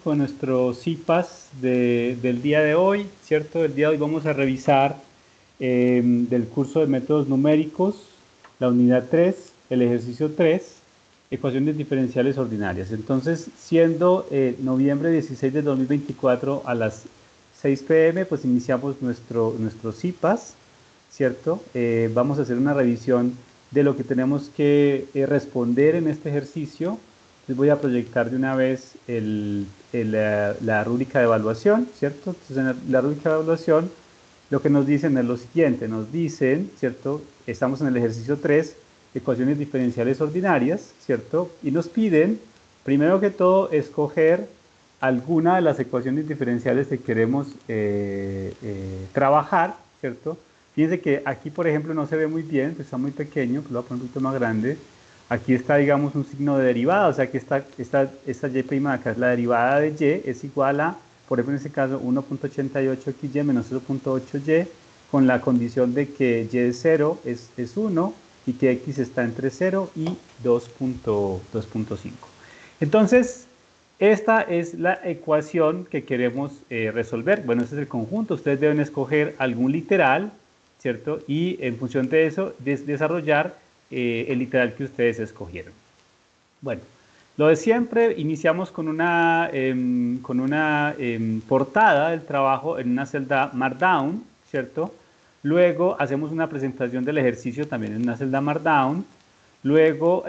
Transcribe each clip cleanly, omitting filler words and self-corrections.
con nuestro CIPAS del día de hoy, ¿cierto? El día de hoy vamos a revisar del curso de métodos numéricos, la unidad 3, el ejercicio 3, ecuaciones diferenciales ordinarias. Entonces, siendo noviembre 16 de 2024 a las 6 p.m., pues iniciamos nuestro CIPAS, ¿cierto? Vamos a hacer una revisión de lo que tenemos que responder en este ejercicio. Les voy a proyectar de una vez la rúbrica de evaluación, ¿cierto? Entonces, en la rúbrica de evaluación, lo que nos dicen es lo siguiente, nos dicen, ¿cierto? Estamos en el ejercicio 3, ecuaciones diferenciales ordinarias, ¿cierto? Y nos piden, primero que todo, escoger alguna de las ecuaciones diferenciales que queremos trabajar, ¿cierto? Fíjense que aquí, por ejemplo, no se ve muy bien, pues está muy pequeño, pues lo voy a poner un poquito más grande. Aquí está, digamos, un signo de derivada, o sea que esta y' acá es la derivada de y, es igual a, por ejemplo, en este caso, 1.88xy menos 0.8y, con la condición de que y de 0 es 1 y que x está entre 0 y 2.5. Entonces, esta es la ecuación que queremos resolver. Bueno, este es el conjunto. Ustedes deben escoger algún literal, ¿cierto? Y en función de eso, desarrollar el literal que ustedes escogieron. Bueno, lo de siempre, iniciamos con una portada del trabajo en una celda Markdown, ¿cierto? Luego hacemos una presentación del ejercicio también en una celda Markdown. Luego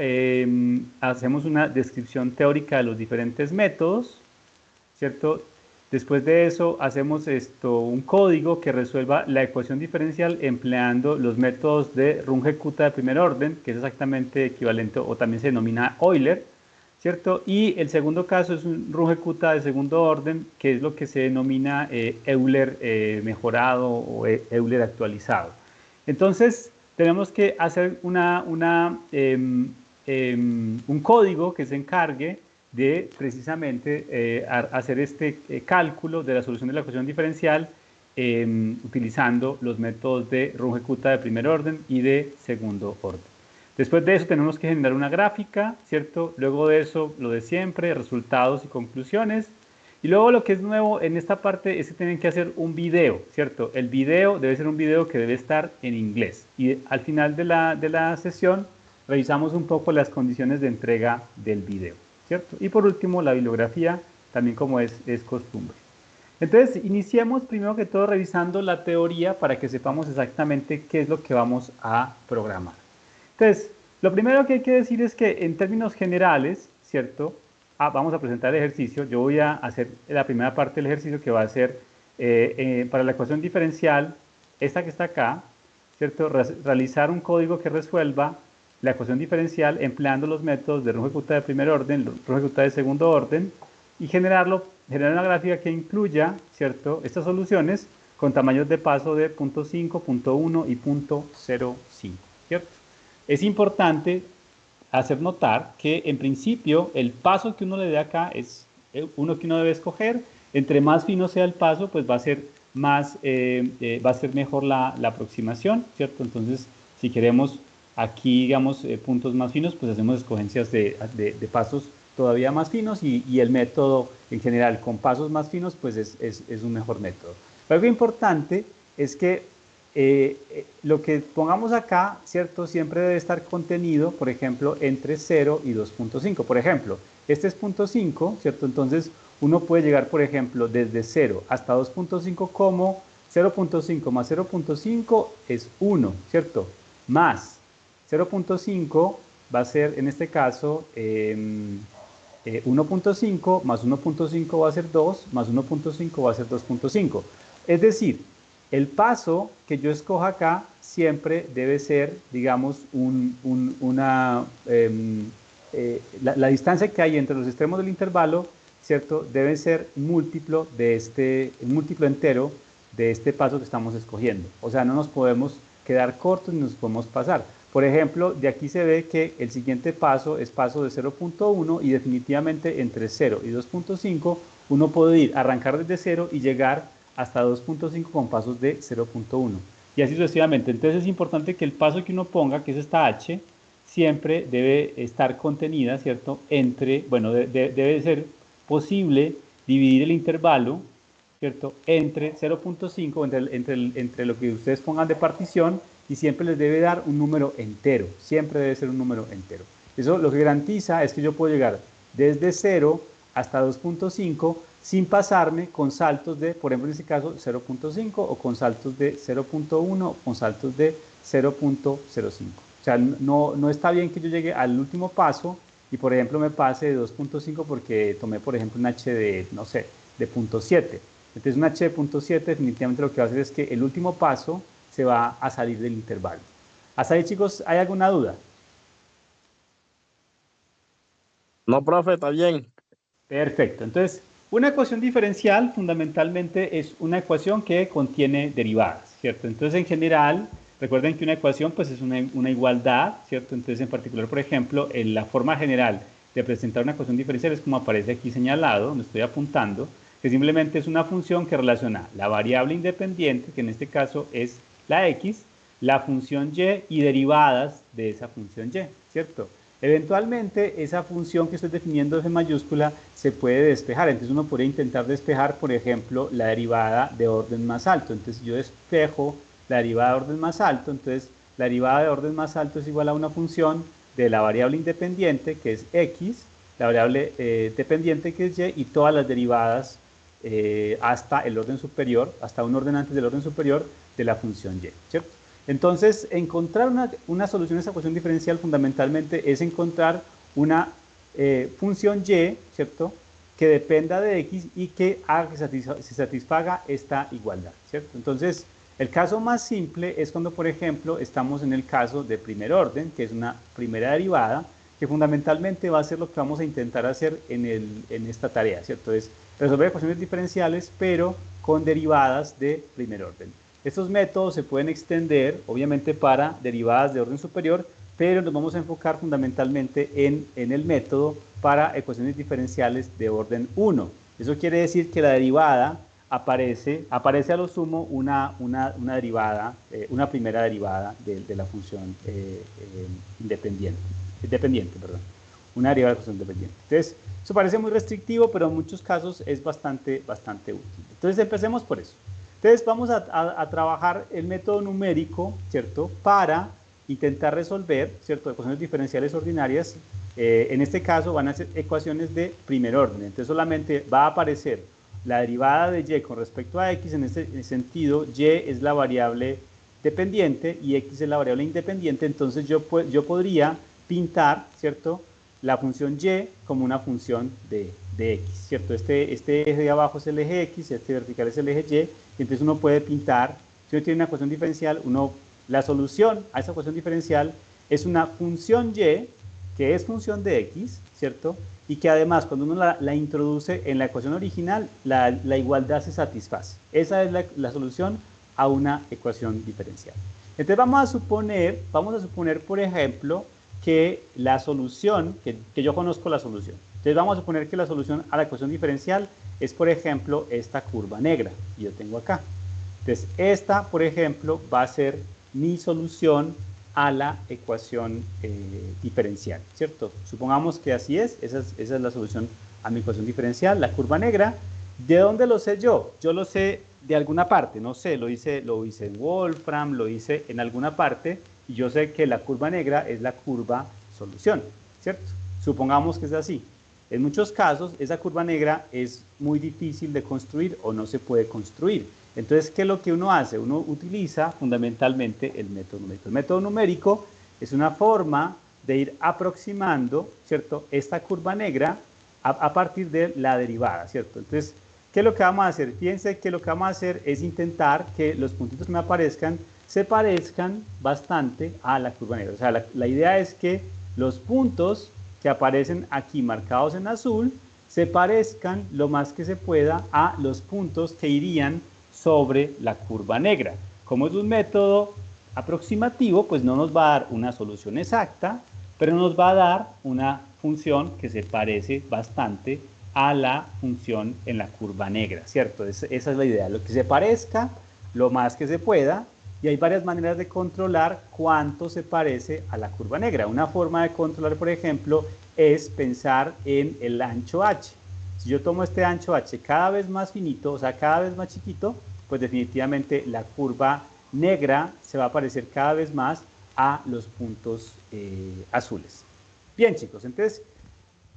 hacemos una descripción teórica de los diferentes métodos, ¿cierto? Después de eso hacemos un código que resuelva la ecuación diferencial empleando los métodos de Runge-Kutta de primer orden, que es exactamente equivalente o también se denomina Euler, ¿cierto? Y el segundo caso es un Runge-Kutta de segundo orden, que es lo que se denomina Euler mejorado o Euler actualizado. Entonces, tenemos que hacer un código que se encargue de precisamente hacer este cálculo de la solución de la ecuación diferencial utilizando los métodos de Runge-Kutta de primer orden y de segundo orden. Después de eso tenemos que generar una gráfica, ¿cierto? Luego de eso, lo de siempre, resultados y conclusiones. Y luego lo que es nuevo en esta parte es que tienen que hacer un video, ¿cierto? El video debe ser un video que debe estar en inglés. Y al final de la sesión revisamos un poco las condiciones de entrega del video, ¿cierto? Y por último, la bibliografía, también como es costumbre. Entonces, iniciemos primero que todo revisando la teoría para que sepamos exactamente qué es lo que vamos a programar. Entonces, lo primero que hay que decir es que en términos generales, ¿cierto? Vamos a presentar el ejercicio. Yo voy a hacer la primera parte del ejercicio que va a ser para la ecuación diferencial, esta que está acá, ¿cierto? Realizar un código que resuelva la ecuación diferencial empleando los métodos de Runge-Kutta de primer orden, Runge-Kutta de segundo orden y generar una gráfica que incluya, ¿cierto? Estas soluciones con tamaños de paso de 0.5, 0.1 y 0.05, ¿cierto? Es importante hacer notar que en principio el paso que uno le dé acá es uno que uno debe escoger. Entre más fino sea el paso, pues va a ser va a ser mejor la aproximación, ¿cierto? Entonces, si queremos aquí, digamos, puntos más finos, pues hacemos escogencias de pasos todavía más finos y el método en general con pasos más finos, pues es un mejor método. Pero algo importante es que lo que pongamos acá, ¿cierto? Siempre debe estar contenido, por ejemplo, entre 0 y 2.5. Por ejemplo, este es 0.5, ¿cierto? Entonces, uno puede llegar, por ejemplo, desde 0 hasta 2.5 como 0.5 más 0.5 es 1, ¿cierto? Más 0.5 va a ser, en este caso, 1.5 más 1.5 va a ser 2, más 1.5 va a ser 2.5. Es decir, el paso que yo escoja acá siempre debe ser, digamos, la distancia que hay entre los extremos del intervalo, ¿cierto? Debe ser múltiplo entero de este paso que estamos escogiendo. O sea, no nos podemos quedar cortos ni nos podemos pasar. Por ejemplo, de aquí se ve que el siguiente paso es paso de 0.1 y definitivamente entre 0 y 2.5 uno puede arrancar desde 0 y llegar hasta 2.5 con pasos de 0.1 y así sucesivamente. Entonces es importante que el paso que uno ponga, que es esta h, siempre debe estar contenida, ¿cierto? Debe ser posible dividir el intervalo, ¿cierto?, entre 0.5, entre lo que ustedes pongan de partición, y siempre les debe dar un número entero, siempre debe ser un número entero. Eso lo que garantiza es que yo puedo llegar desde 0 hasta 2.5 sin pasarme con saltos de, por ejemplo en este caso, 0.5 o con saltos de 0.1 o con saltos de 0.05. O sea, no está bien que yo llegue al último paso y, por ejemplo, me pase de 2.5 porque tomé, por ejemplo, un h de, no sé, de 0.7. Entonces, un h de 0.7 definitivamente lo que va a hacer es que el último paso se va a salir del intervalo. ¿Hasta ahí, chicos, hay alguna duda? No, profe, está bien. Perfecto. Entonces, una ecuación diferencial fundamentalmente es una ecuación que contiene derivadas, ¿cierto? Entonces, en general, recuerden que una ecuación pues es una igualdad, ¿cierto? Entonces, en particular, por ejemplo, en la forma general de presentar una ecuación diferencial es como aparece aquí señalado, donde estoy apuntando, que simplemente es una función que relaciona la variable independiente, que en este caso es la x, la función y y derivadas de esa función y, ¿cierto? Eventualmente, esa función que estoy definiendo f mayúscula se puede despejar. Entonces, uno podría intentar despejar, por ejemplo, la derivada de orden más alto. Entonces, si yo despejo la derivada de orden más alto, entonces la derivada de orden más alto es igual a una función de la variable independiente, que es x, la variable dependiente, que es y, y todas las derivadas hasta el orden superior, hasta un orden antes del orden superior de la función y, ¿cierto? Entonces, encontrar una solución a esa ecuación diferencial fundamentalmente es encontrar una función y, ¿cierto?, que dependa de x y que haga que se satisfaga esta igualdad, ¿cierto? Entonces, el caso más simple es cuando, por ejemplo, estamos en el caso de primer orden, que es una primera derivada, que fundamentalmente va a ser lo que vamos a intentar hacer en esta tarea, ¿cierto? Es resolver ecuaciones diferenciales, pero con derivadas de primer orden. Estos métodos se pueden extender, obviamente, para derivadas de orden superior, pero nos vamos a enfocar fundamentalmente en el método para ecuaciones diferenciales de orden 1. Eso quiere decir que la derivada aparece a lo sumo una derivada, una primera derivada de la función dependiente, perdón, una derivada de la función independiente. Entonces, eso parece muy restrictivo, pero en muchos casos es bastante útil. Entonces, empecemos por eso. Entonces, vamos a trabajar el método numérico, ¿cierto?, para intentar resolver, ¿cierto?, ecuaciones diferenciales ordinarias. En este caso van a ser ecuaciones de primer orden. Entonces, solamente va a aparecer la derivada de y con respecto a x. En este sentido, y es la variable dependiente y x es la variable independiente. Entonces, yo podría pintar, ¿cierto?, la función y como una función de x, ¿cierto? Este eje de abajo es el eje x, este vertical es el eje y, y entonces uno puede pintar, si uno tiene una ecuación diferencial, la solución a esa ecuación diferencial es una función y, que es función de x, ¿cierto? Y que además, cuando uno la introduce en la ecuación original, la igualdad se satisface. Esa es la solución a una ecuación diferencial. Entonces vamos a suponer, por ejemplo, que la solución, que yo conozco la solución. Entonces vamos a suponer que la solución a la ecuación diferencial es, por ejemplo, esta curva negra que yo tengo acá. Entonces esta, por ejemplo, va a ser mi solución a la ecuación diferencial, ¿cierto? Supongamos que así es, esa es la solución a mi ecuación diferencial, la curva negra. ¿De dónde lo sé yo? Yo lo sé de alguna parte, no sé, lo hice en Wolfram, lo hice en alguna parte, y yo sé que la curva negra es la curva solución, ¿cierto? Supongamos que es así. En muchos casos, esa curva negra es muy difícil de construir o no se puede construir. Entonces, ¿qué es lo que uno hace? Uno utiliza fundamentalmente el método numérico. El método numérico es una forma de ir aproximando, ¿cierto?, esta curva negra a partir de la derivada, ¿cierto? Entonces, ¿qué es lo que vamos a hacer? Fíjense que lo que vamos a hacer es intentar que los puntitos que me aparezcan se parezcan bastante a la curva negra. O sea, la idea es que los puntos que aparecen aquí marcados en azul se parezcan lo más que se pueda a los puntos que irían sobre la curva negra. Como es un método aproximativo, pues no nos va a dar una solución exacta, pero nos va a dar una función que se parece bastante a la función en la curva negra, ¿cierto? Esa es la idea, lo que se parezca lo más que se pueda, y hay varias maneras de controlar cuánto se parece a la curva negra. Una forma de controlar, por ejemplo, es pensar en el ancho h. Si yo tomo este ancho h cada vez más finito, o sea, cada vez más chiquito, pues definitivamente la curva negra se va a parecer cada vez más a los puntos azules. Bien, chicos, entonces,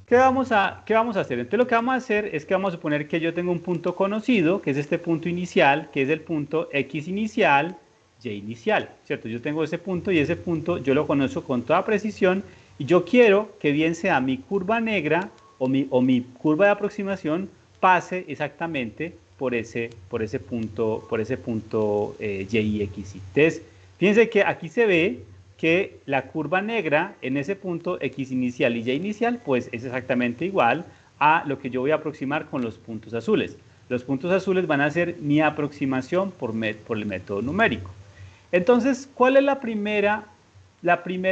¿qué vamos a hacer? Entonces, lo que vamos a hacer es que vamos a suponer que yo tengo un punto conocido, que es este punto inicial, que es el punto X inicial, Y inicial, ¿cierto? Yo tengo ese punto y ese punto yo lo conozco con toda precisión y yo quiero que bien sea mi curva negra o mi curva de aproximación pase exactamente por ese punto Y y X. Entonces, fíjense que aquí se ve que la curva negra en ese punto X inicial y Y inicial, pues es exactamente igual a lo que yo voy a aproximar con los puntos azules. Los puntos azules van a ser mi aproximación por el método numérico. Entonces, ¿cuál es la primera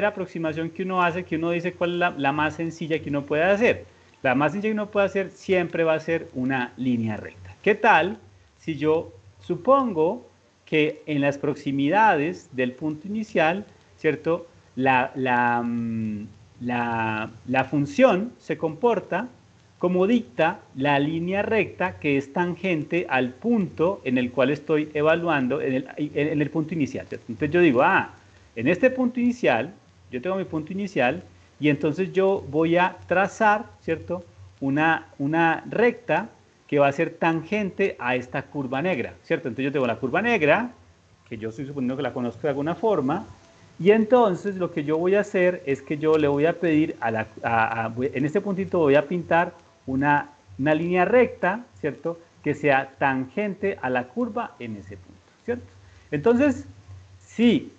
aproximación que uno hace, que uno dice cuál es la más sencilla que uno puede hacer? La más sencilla que uno puede hacer siempre va a ser una línea recta. ¿Qué tal si yo supongo que en las proximidades del punto inicial, ¿cierto? La función se comporta como dicta la línea recta que es tangente al punto en el cual estoy evaluando, en el punto inicial, ¿cierto? Entonces yo digo, en este punto inicial, yo tengo mi punto inicial, y entonces yo voy a trazar, ¿cierto? Una recta que va a ser tangente a esta curva negra, ¿cierto? Entonces yo tengo la curva negra, que yo estoy suponiendo que la conozco de alguna forma, y entonces lo que yo voy a hacer es que yo le voy a pedir en este puntito voy a pintar una línea recta, ¿cierto? Que sea tangente a la curva en ese punto, ¿cierto? Entonces, si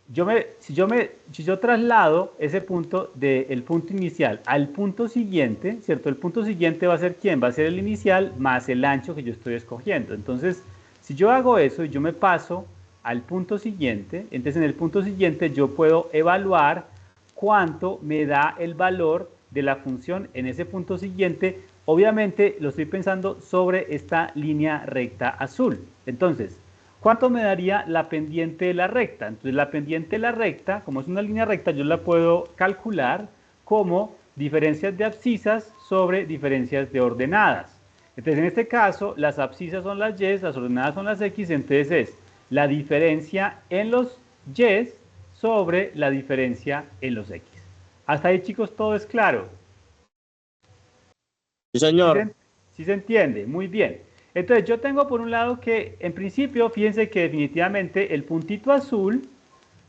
yo traslado ese punto del punto inicial al punto siguiente, ¿cierto? El punto siguiente va a ser ¿quién? Va a ser el inicial más el ancho que yo estoy escogiendo. Entonces, si yo hago eso y yo me paso al punto siguiente, entonces en el punto siguiente yo puedo evaluar cuánto me da el valor de la función en ese punto siguiente. Obviamente lo estoy pensando sobre esta línea recta azul. Entonces, ¿cuánto me daría la pendiente de la recta? Entonces la pendiente de la recta, como es una línea recta, yo la puedo calcular como diferencias de abscisas sobre diferencias de ordenadas. Entonces en este caso las abscisas son las y, las ordenadas son las x, entonces es la diferencia en los y sobre la diferencia en los x. Hasta ahí, chicos, todo es claro. Sí, señor. ¿Sí se entiende? Muy bien. Entonces yo tengo por un lado que en principio, fíjense que definitivamente el puntito azul,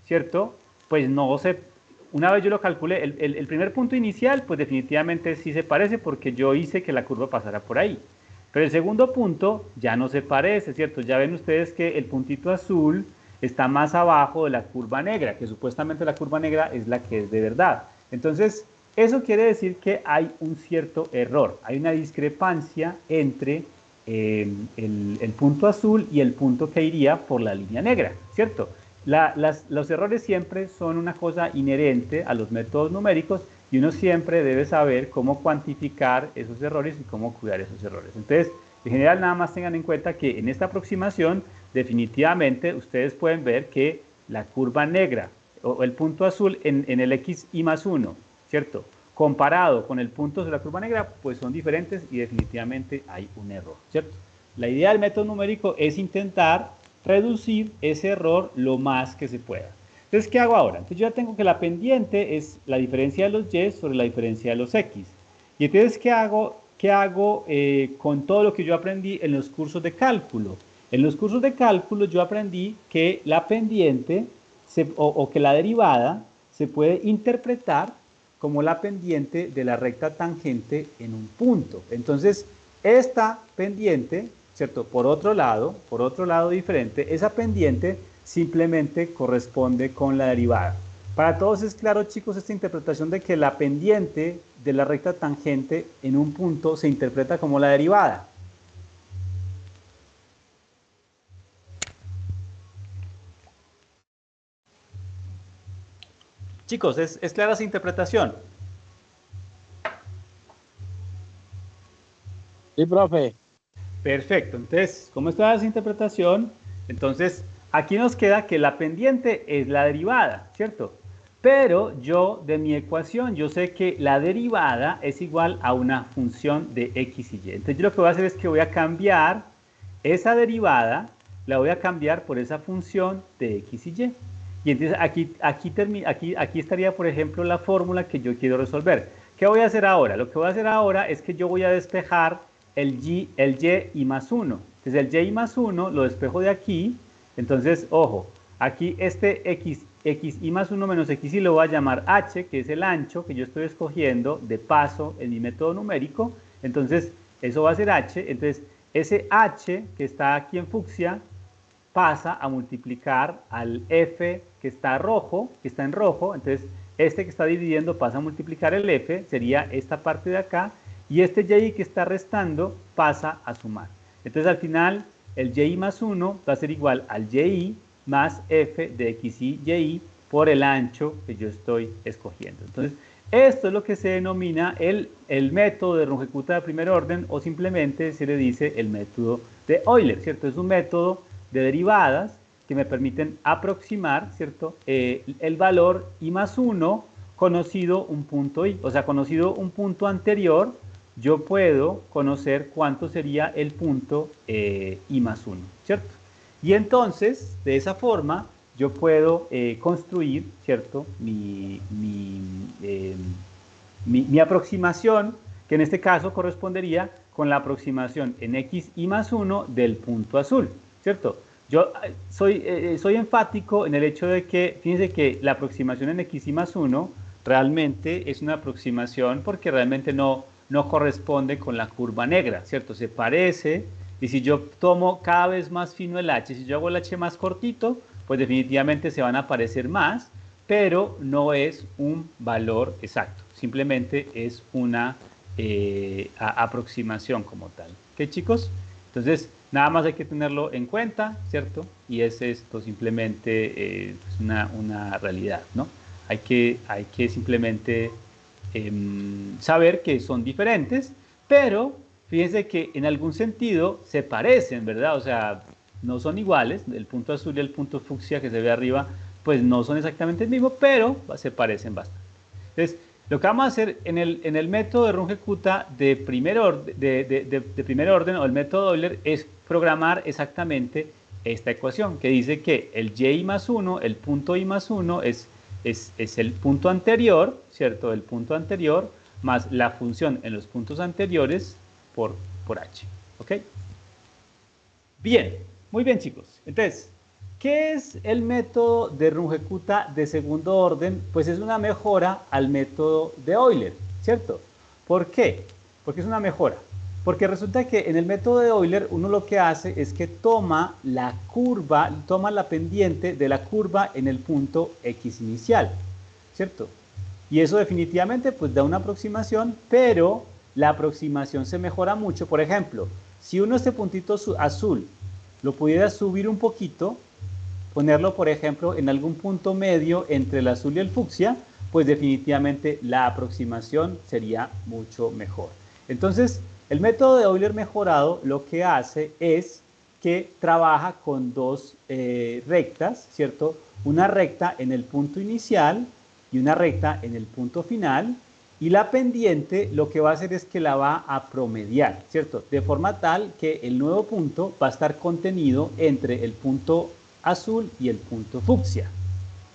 ¿cierto? Pues no se, una vez yo lo calculé, el primer punto inicial, pues definitivamente sí se parece porque yo hice que la curva pasara por ahí. Pero el segundo punto ya no se parece, ¿cierto? Ya ven ustedes que el puntito azul está más abajo de la curva negra, que supuestamente la curva negra es la que es de verdad. Entonces, eso quiere decir que hay un cierto error, hay una discrepancia entre el punto azul y el punto que iría por la línea negra, ¿cierto? Los errores siempre son una cosa inherente a los métodos numéricos y uno siempre debe saber cómo cuantificar esos errores y cómo cuidar esos errores. Entonces, en general, nada más tengan en cuenta que en esta aproximación, definitivamente, ustedes pueden ver que la curva negra o el punto azul en el x y más 1, ¿cierto? Comparado con el punto de la curva negra, pues son diferentes y definitivamente hay un error, ¿cierto? La idea del método numérico es intentar reducir ese error lo más que se pueda. Entonces, ¿qué hago ahora? Entonces yo ya tengo que la pendiente es la diferencia de los y sobre la diferencia de los x. Y entonces, ¿qué hago con todo lo que yo aprendí en los cursos de cálculo? En los cursos de cálculo yo aprendí que la pendiente o que la derivada se puede interpretar como la pendiente de la recta tangente en un punto. Entonces, esta pendiente, ¿cierto? Por otro lado diferente, esa pendiente simplemente corresponde con la derivada. Para todos es claro, chicos, esta interpretación de que la pendiente de la recta tangente en un punto se interpreta como la derivada. Chicos, ¿es clara esa interpretación? Sí, profe. Perfecto. Entonces, ¿cómo está esa interpretación? Entonces, aquí nos queda que la pendiente es la derivada, ¿cierto? Pero yo, de mi ecuación, yo sé que la derivada es igual a una función de x y y. Entonces yo lo que voy a hacer es que voy a cambiar esa derivada, la voy a cambiar por esa función de x y y. Y entonces aquí estaría, por ejemplo, la fórmula que yo quiero resolver. ¿Qué voy a hacer ahora? Lo que voy a hacer ahora es que yo voy a despejar el y y más 1. Entonces el y más 1 lo despejo de aquí. Entonces, ojo, aquí este x y más 1 menos x y lo voy a llamar h, que es el ancho que yo estoy escogiendo de paso en mi método numérico. Entonces, eso va a ser h. Entonces, ese h que está aquí en fucsia pasa a multiplicar al f que está rojo, que está en rojo. Entonces, este que está dividiendo pasa a multiplicar el f, sería esta parte de acá, y este y que está restando pasa a sumar. Entonces, al final, el y más 1 va a ser igual al y más f de x y y por el ancho que yo estoy escogiendo. Entonces, esto es lo que se denomina el método de Runge-Kutta de primer orden, o simplemente se le dice el método de Euler, ¿cierto? Es un método de derivadas que me permiten aproximar, ¿cierto? El valor i más 1 conocido un punto i, o sea, conocido un punto anterior, yo puedo conocer cuánto sería el punto i más 1, ¿cierto? Y entonces, de esa forma, yo puedo construir, ¿cierto? Mi aproximación, que en este caso correspondería con la aproximación en x y más 1 del punto azul, ¿cierto? Yo soy enfático en el hecho de que, fíjense que la aproximación en x y más 1 realmente es una aproximación porque realmente no corresponde con la curva negra, ¿cierto? Se parece, y si yo tomo cada vez más fino el h, si yo hago el h más cortito, pues definitivamente se van a parecer más, pero no es un valor exacto, simplemente es una aproximación como tal. ¿Ok, chicos? Entonces, nada más hay que tenerlo en cuenta, ¿cierto? Y es esto simplemente una realidad, ¿no? Hay que simplemente saber que son diferentes, pero fíjense que en algún sentido se parecen, ¿verdad? O sea, no son iguales, el punto azul y el punto fucsia que se ve arriba, pues no son exactamente el mismo, pero se parecen bastante. Entonces, lo que vamos a hacer en el método de Runge-Kutta de primer orden o el método Euler es programar exactamente esta ecuación que dice que el y más 1, el punto i más 1 es el punto anterior, ¿cierto? El punto anterior más la función en los puntos anteriores por h, ¿ok? Bien, muy bien, chicos. Entonces, ¿qué es el método de Runge-Kutta de segundo orden? Pues es una mejora al método de Euler, ¿cierto? ¿Por qué? Porque es una mejora. Porque resulta que en el método de Euler uno lo que hace es que toma la curva, toma la pendiente de la curva en el punto x inicial, ¿cierto? Y eso definitivamente pues da una aproximación, pero la aproximación se mejora mucho. Por ejemplo, si uno este puntito azul lo pudiera subir un poquito, ponerlo por ejemplo en algún punto medio entre el azul y el fucsia, pues definitivamente la aproximación sería mucho mejor. Entonces, el método de Euler mejorado lo que hace es que trabaja con dos rectas, ¿cierto? Una recta en el punto inicial y una recta en el punto final, y la pendiente lo que va a hacer es que la va a promediar, ¿cierto? De forma tal que el nuevo punto va a estar contenido entre el punto azul y el punto fucsia.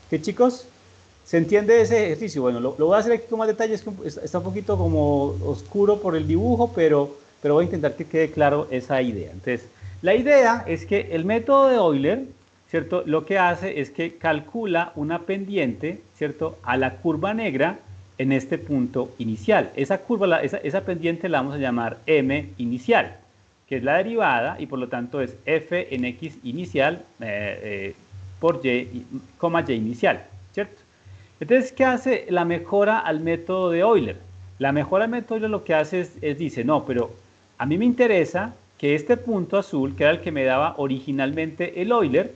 ¿Qué, chicos? ¿Se entiende ese ejercicio? Bueno, lo voy a hacer aquí con más detalles, que está un poquito como oscuro por el dibujo, pero voy a intentar que quede claro esa idea. Entonces, la idea es que el método de Euler, ¿cierto? Lo que hace es que calcula una pendiente, ¿cierto? A la curva negra en este punto inicial. Esa curva, esa pendiente la vamos a llamar m inicial, que es la derivada, y por lo tanto es f en x inicial por y, y inicial, ¿cierto? Entonces, ¿qué hace la mejora al método de Euler? La mejora al método de Euler lo que hace dice, no, pero a mí me interesa que este punto azul, que era el que me daba originalmente el Euler,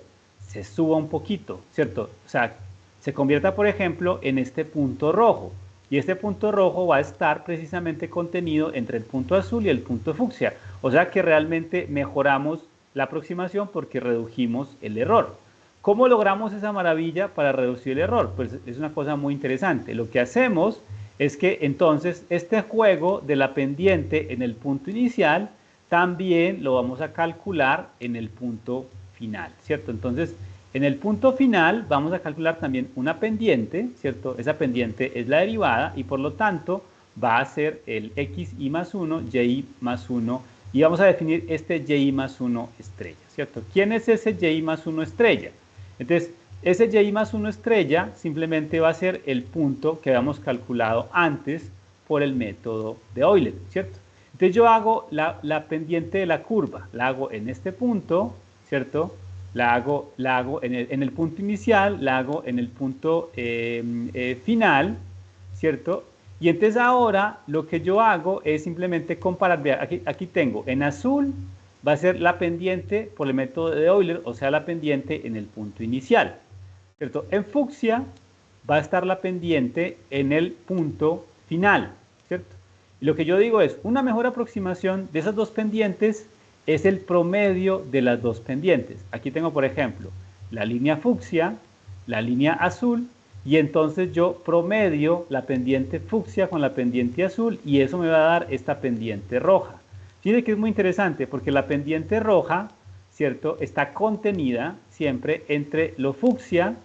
se suba un poquito, ¿cierto? O sea, se convierta, por ejemplo, en este punto rojo. Y este punto rojo va a estar precisamente contenido entre el punto azul y el punto fucsia. O sea que realmente mejoramos la aproximación porque redujimos el error. ¿Cómo logramos esa maravilla para reducir el error? Pues es una cosa muy interesante. Lo que hacemos es que entonces este juego de la pendiente en el punto inicial también lo vamos a calcular en el punto final, ¿cierto? Entonces, en el punto final vamos a calcular también una pendiente, ¿cierto? Esa pendiente es la derivada y por lo tanto va a ser el xi más 1, y más 1 y vamos a definir este y más 1 estrella, ¿cierto? ¿Quién es ese y más 1 estrella? Entonces, ese y más 1 estrella simplemente va a ser el punto que habíamos calculado antes por el método de Euler, ¿cierto? Entonces yo hago la pendiente de la curva, la hago en este punto, ¿cierto? La hago en el punto inicial, la hago en el punto final, ¿cierto? Y entonces ahora lo que yo hago es simplemente comparar, vea, aquí tengo en azul va a ser la pendiente por el método de Euler, o sea, la pendiente en el punto inicial, ¿cierto? En fucsia va a estar la pendiente en el punto final, ¿cierto? Y lo que yo digo es, una mejor aproximación de esas dos pendientes es el promedio de las dos pendientes. Aquí tengo, por ejemplo, la línea fucsia, la línea azul, y entonces yo promedio la pendiente fucsia con la pendiente azul, y eso me va a dar esta pendiente roja. Fíjense que es muy interesante, porque la pendiente roja, ¿cierto?, está contenida siempre entre lo fucsia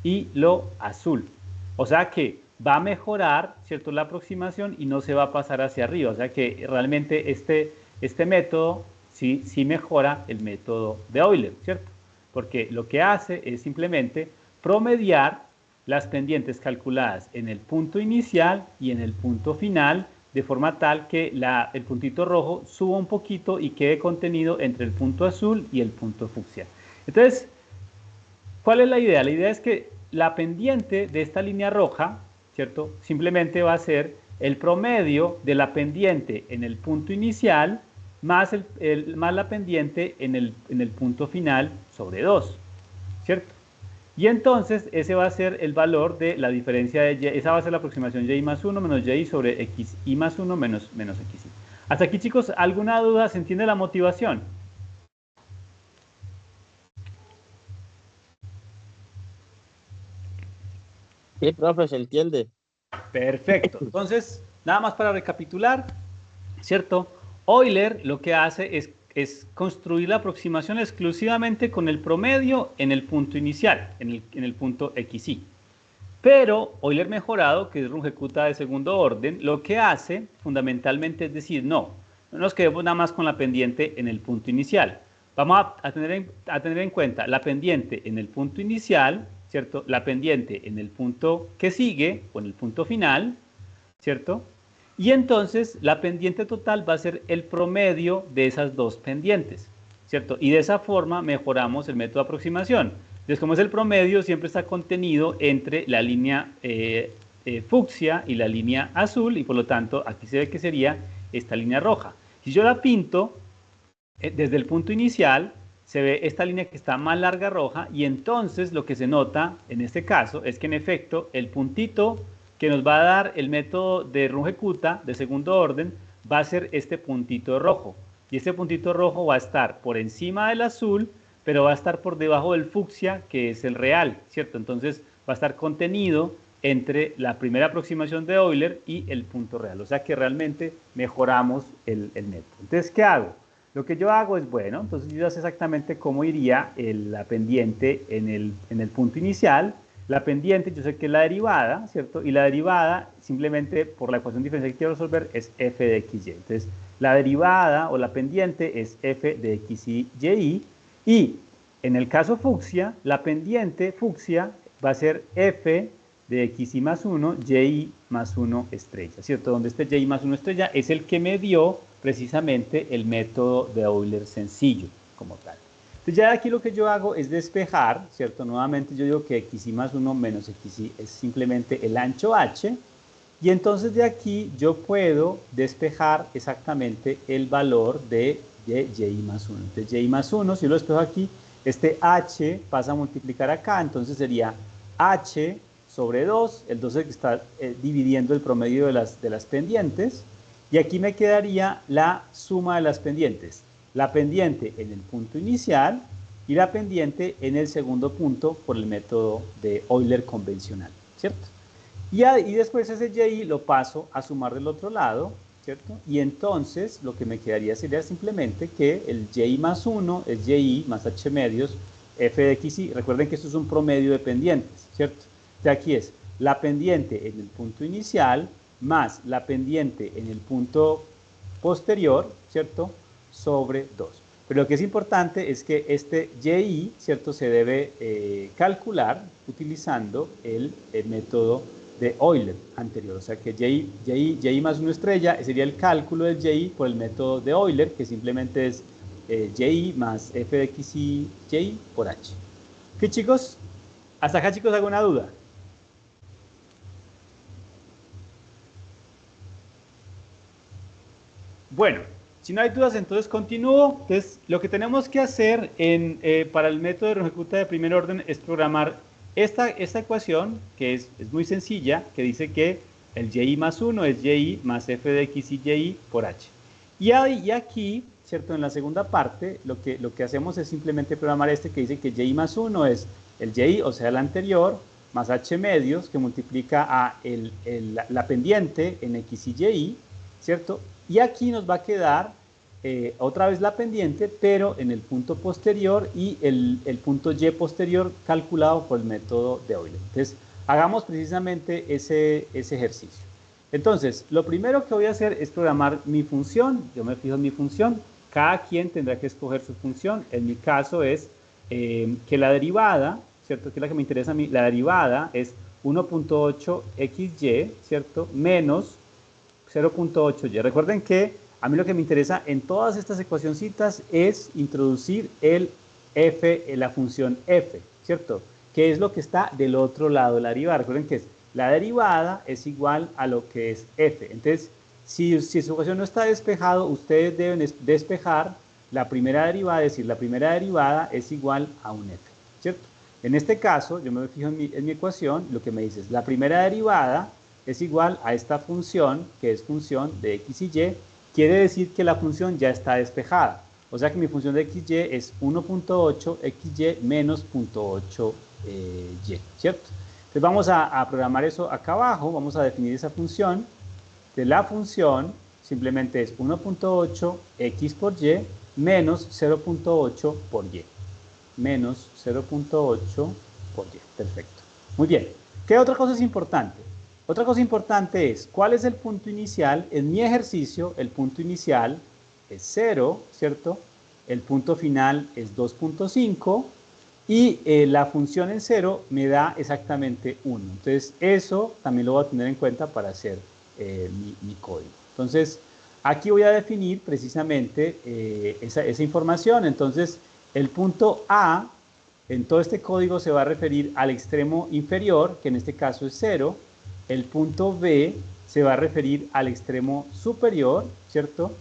y lo azul. O sea que va a mejorar, ¿cierto?, la aproximación y no se va a pasar hacia arriba. O sea que realmente este método sí mejora el método de Euler, ¿cierto? Porque lo que hace es simplemente promediar las pendientes calculadas en el punto inicial y en el punto final, de forma tal que el puntito rojo suba un poquito y quede contenido entre el punto azul y el punto fucsia. Entonces, ¿cuál es la idea? La idea es que la pendiente de esta línea roja, ¿cierto?, simplemente va a ser el promedio de la pendiente en el punto inicial más la pendiente en el punto final sobre 2, ¿cierto? Y entonces ese va a ser el valor de la diferencia de y, esa va a ser la aproximación y más 1 menos y sobre xi más 1 menos xi. Hasta aquí, chicos, ¿alguna duda? ¿Se entiende la motivación? Sí, profe, se entiende. Perfecto. Entonces, nada más para recapitular, ¿cierto? Euler lo que hace es construir la aproximación exclusivamente con el promedio en el punto inicial, en el punto xi. Pero Euler mejorado, que es Runge-Kutta de segundo orden, lo que hace fundamentalmente es decir, no nos quedemos nada más con la pendiente en el punto inicial. Vamos a tener en cuenta la pendiente en el punto inicial, ¿cierto? La pendiente en el punto que sigue o en el punto final, ¿cierto? Y entonces la pendiente total va a ser el promedio de esas dos pendientes, ¿cierto? Y de esa forma mejoramos el método de aproximación. Entonces, como es el promedio, siempre está contenido entre la línea fucsia y la línea azul, y por lo tanto aquí se ve que sería esta línea roja. Si yo la pinto desde el punto inicial, se ve esta línea que está más larga roja, y entonces lo que se nota en este caso es que en efecto el puntito que nos va a dar el método de Runge-Kutta de segundo orden va a ser este puntito rojo, y este puntito rojo va a estar por encima del azul, pero va a estar por debajo del fucsia, que es el real, ¿cierto? Entonces va a estar contenido entre la primera aproximación de Euler y el punto real, o sea que realmente mejoramos el método. Entonces, ¿qué hago? Lo que yo hago es, bueno, entonces yo ya sé exactamente cómo iría la pendiente en el punto inicial. La pendiente yo sé que es la derivada, ¿cierto? Y la derivada, simplemente por la ecuación diferencial que quiero resolver, es f de xy. Entonces, la derivada o la pendiente es f de xy, y en el caso fucsia, la pendiente fucsia va a ser f de xy más 1, y más 1 estrella, ¿cierto? Donde este y más 1 estrella es el que me dio precisamente el método de Euler sencillo, como tal. Entonces ya aquí lo que yo hago es despejar, ¿cierto? Nuevamente yo digo que xy más 1 menos xy es simplemente el ancho h, y entonces de aquí yo puedo despejar exactamente el valor de y más 1. Entonces y más 1, si lo despejo aquí, este h pasa a multiplicar acá, entonces sería h sobre 2, el 2 es el que está dividiendo el promedio de las pendientes, y aquí me quedaría la suma de las pendientes. La pendiente en el punto inicial, y la pendiente en el segundo punto por el método de Euler convencional, ¿cierto? Y después ese y lo paso a sumar del otro lado, ¿cierto? Y entonces lo que me quedaría sería simplemente que el y más 1 es y más h medios f de x y. Recuerden que esto es un promedio de pendientes, ¿cierto? De aquí es la pendiente en el punto inicial más la pendiente en el punto posterior, ¿cierto? Sobre 2. Pero lo que es importante es que este y, ¿cierto? Se debe calcular utilizando el método de Euler anterior. O sea que y más 1 estrella sería el cálculo del y por el método de Euler, que simplemente es y más f de x y por h. ¿Qué, chicos? ¿Hasta acá, chicos, alguna duda? Bueno, si no hay dudas, entonces continúo. Entonces, lo que tenemos que hacer para el método de Runge-Kutta de primer orden es programar esta ecuación, que es muy sencilla, que dice que el y más 1 es y más f de x y por h. Y aquí, ¿cierto? En la segunda parte, lo que hacemos es simplemente programar este que dice que y más 1 es el y, o sea, el anterior, más h medios, que multiplica a la pendiente en x y, ¿cierto? Y aquí nos va a quedar otra vez la pendiente, pero en el punto posterior y el punto y posterior calculado por el método de Euler. Entonces, hagamos precisamente ese ejercicio. Entonces, lo primero que voy a hacer es programar mi función. Yo me fijo en mi función. Cada quien tendrá que escoger su función. En mi caso es que la derivada, ¿cierto? Que es la que me interesa a mí. La derivada es 1.8xy, ¿cierto? Menos 0.8y. Recuerden que a mí lo que me interesa en todas estas ecuacioncitas es introducir el f, la función f, ¿cierto? Que es lo que está del otro lado de la derivada. Recuerden que la derivada es igual a lo que es f. Entonces, si su ecuación no está despejado, ustedes deben despejar la primera derivada, es decir, la primera derivada es igual a un f, ¿cierto? En este caso, yo me fijo en mi ecuación, lo que me dice es la primera derivada es igual a esta función, que es función de x y y, quiere decir que la función ya está despejada. O sea que mi función de xy es 1.8 xy menos 0.8 y, ¿cierto? Entonces vamos a programar eso acá abajo, vamos a definir esa función. De la función simplemente es 1.8 x por y menos 0.8 por y. Menos 0.8 por y. Perfecto. Muy bien. ¿Qué otra cosa es importante? Otra cosa importante es, ¿cuál es el punto inicial? En mi ejercicio, el punto inicial es 0, ¿cierto? El punto final es 2.5 y la función en 0 me da exactamente 1. Entonces, eso también lo voy a tener en cuenta para hacer mi código. Entonces, aquí voy a definir precisamente esa información. Entonces, el punto A en todo este código se va a referir al extremo inferior, que en este caso es 0. El punto B se va a referir al extremo superior, ¿cierto?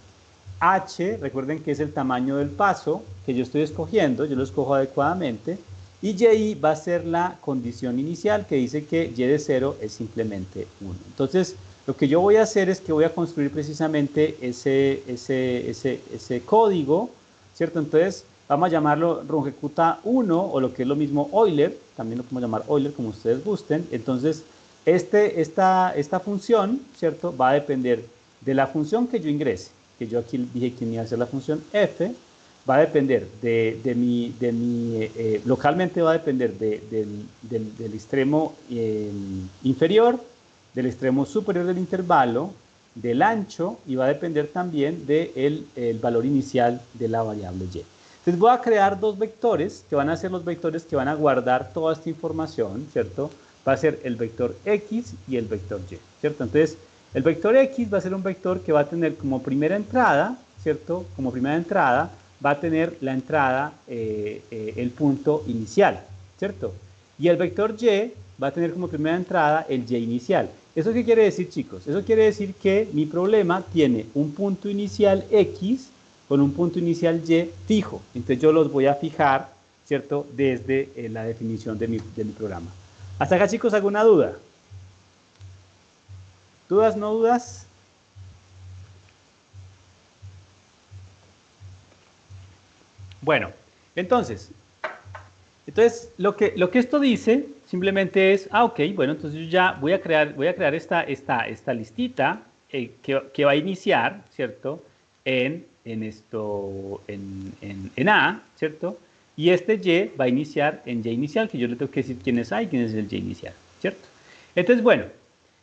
H, recuerden que es el tamaño del paso que yo estoy escogiendo, yo lo escojo adecuadamente. Y y va a ser la condición inicial que dice que y de 0 es simplemente 1. Entonces, lo que yo voy a hacer es que voy a construir precisamente ese código, ¿cierto? Entonces, vamos a llamarlo Runge-Kutta 1 o lo que es lo mismo Euler, también lo podemos llamar Euler como ustedes gusten. Entonces, esta función, ¿cierto? Va a depender de la función que yo ingrese, que yo aquí dije que iba a ser la función f, va a depender localmente va a depender del extremo inferior, del extremo superior del intervalo, del ancho y va a depender también del valor inicial de la variable y. Entonces voy a crear dos vectores que van a ser los vectores que van a guardar toda esta información, ¿cierto? Va a ser el vector x y el vector y, ¿cierto? Entonces el vector x va a ser un vector que va a tener como primera entrada, ¿cierto? Como primera entrada va a tener la entrada, el punto inicial, ¿cierto? Y el vector y va a tener como primera entrada el y inicial. ¿Eso qué quiere decir, chicos? Eso quiere decir que mi problema tiene un punto inicial x con un punto inicial y fijo. Entonces yo los voy a fijar, ¿cierto? Desde la definición de mi programa. ¿Hasta acá, chicos, alguna duda? ¿Dudas, no dudas? Bueno, entonces, Entonces, lo que esto dice simplemente es, ok, bueno, entonces yo ya voy a crear esta listita que va a iniciar, ¿cierto? En A, ¿cierto? Y este Y va a iniciar en Y inicial, que yo le tengo que decir quién es A y quién es el Y inicial, ¿cierto? Entonces, bueno,